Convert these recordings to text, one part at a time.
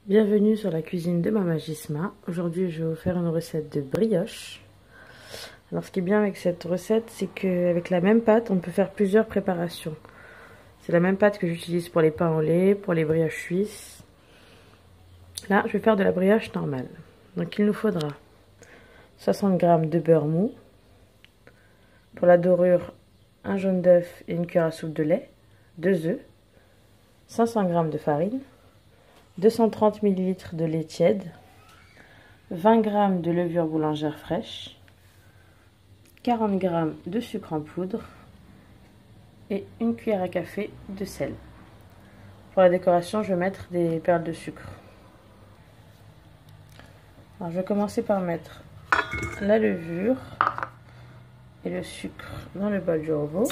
Bienvenue sur la cuisine de Mama Gisma. Aujourd'hui, je vais vous faire une recette de brioche. Alors, ce qui est bien avec cette recette, c'est qu'avec la même pâte, on peut faire plusieurs préparations. C'est la même pâte que j'utilise pour les pains au lait, pour les brioches suisses. Là, je vais faire de la brioche normale. Donc, il nous faudra 60 g de beurre mou. Pour la dorure, un jaune d'œuf et une cuillère à soupe de lait, 2 œufs, 500 g de farine, 230 ml de lait tiède, 20 g de levure boulangère fraîche, 40 g de sucre en poudre et une cuillère à café de sel. Pour la décoration, je vais mettre des perles de sucre. Alors, je vais commencer par mettre la levure et le sucre dans le bol du robot.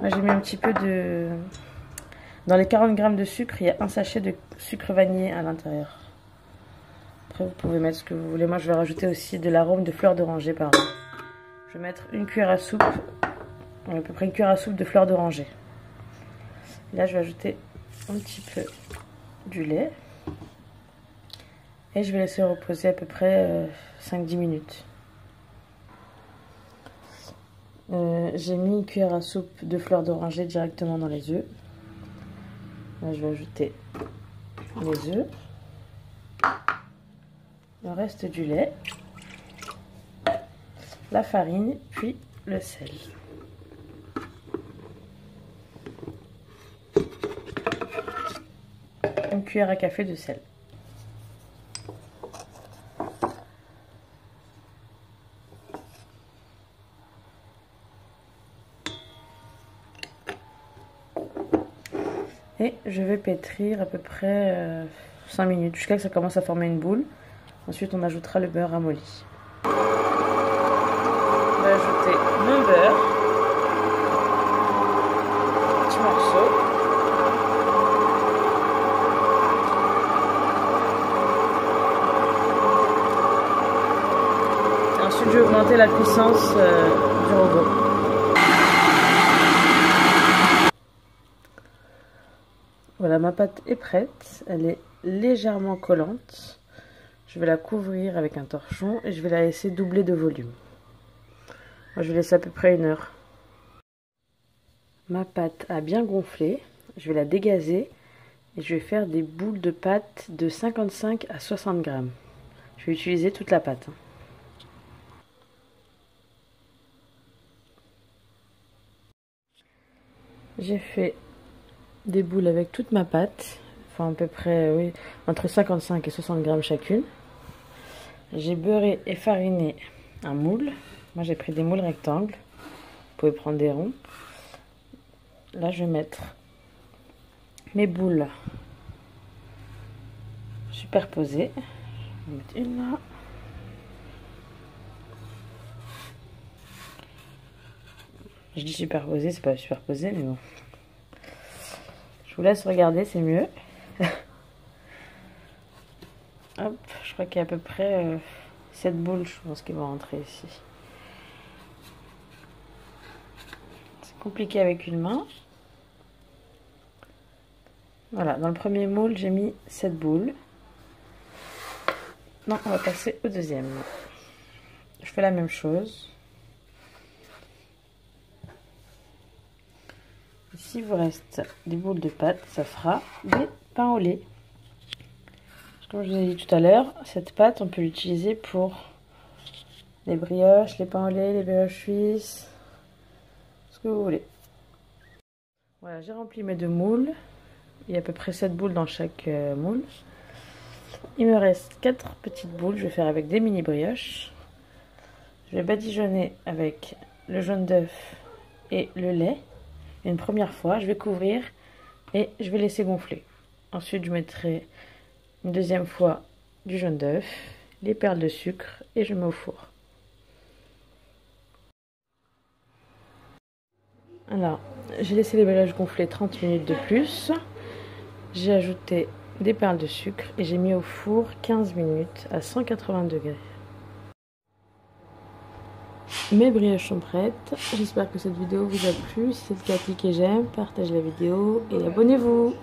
J'ai mis un petit peu de... Dans les 40 g de sucre, il y a un sachet de sucre vanillé à l'intérieur. Après, vous pouvez mettre ce que vous voulez. Moi, je vais rajouter aussi de l'arôme de fleur d'oranger par là. Je vais mettre une cuillère à soupe, à peu près une cuillère à soupe de fleur d'oranger. Là, je vais ajouter un petit peu du lait. Et je vais laisser reposer à peu près 5-10 minutes. J'ai mis une cuillère à soupe de fleur d'oranger directement dans les œufs. Là, je vais ajouter les œufs, le reste du lait, la farine, puis le sel. Une cuillère à café de sel. Et je vais pétrir à peu près 5 minutes, jusqu'à ce que ça commence à former une boule. Ensuite, on ajoutera le beurre ramolli. On va ajouter le beurre, petits morceaux. Et ensuite, je vais augmenter la puissance du robot. Voilà, ma pâte est prête, elle est légèrement collante. Je vais la couvrir avec un torchon et je vais la laisser doubler de volume. Moi, je vais laisser à peu près 1 heure. Ma pâte a bien gonflé, je vais la dégazer et je vais faire des boules de pâte de 55 à 60 g. Je vais utiliser toute la pâte. J'ai fait des boules avec toute ma pâte, enfin à peu près oui, entre 55 et 60 g chacune. J'ai beurré et fariné un moule. Moi j'ai pris des moules rectangles, vous pouvez prendre des ronds. Là je vais mettre mes boules superposées. Je vais mettre une là. Je dis superposée, c'est pas superposé mais bon. Je vous laisse regarder, c'est mieux. Hop, je crois qu'il y a à peu près 7 boules, je pense, qui vont rentrer ici. C'est compliqué avec une main. Voilà, dans le premier moule, j'ai mis 7 boules. Non, on va passer au deuxième. Je fais la même chose. S'il vous reste des boules de pâte, ça fera des pains au lait. Comme je vous ai dit tout à l'heure, cette pâte, on peut l'utiliser pour les brioches, les pains au lait, les brioches suisses, ce que vous voulez. Voilà, j'ai rempli mes 2 moules. Il y a à peu près 7 boules dans chaque moule. Il me reste 4 petites boules, je vais faire avec des mini brioches. Je vais badigeonner avec le jaune d'œuf et le lait. Une première fois, je vais couvrir et je vais laisser gonfler. Ensuite, je mettrai une deuxième fois du jaune d'œuf, les perles de sucre et je mets au four. Alors, j'ai laissé les brioches gonfler 30 minutes de plus. J'ai ajouté des perles de sucre et j'ai mis au four 15 minutes à 180 degrés. Mes brioches sont prêtes. J'espère que cette vidéo vous a plu. Si c'est le cas, cliquez j'aime, partagez la vidéo et abonnez-vous.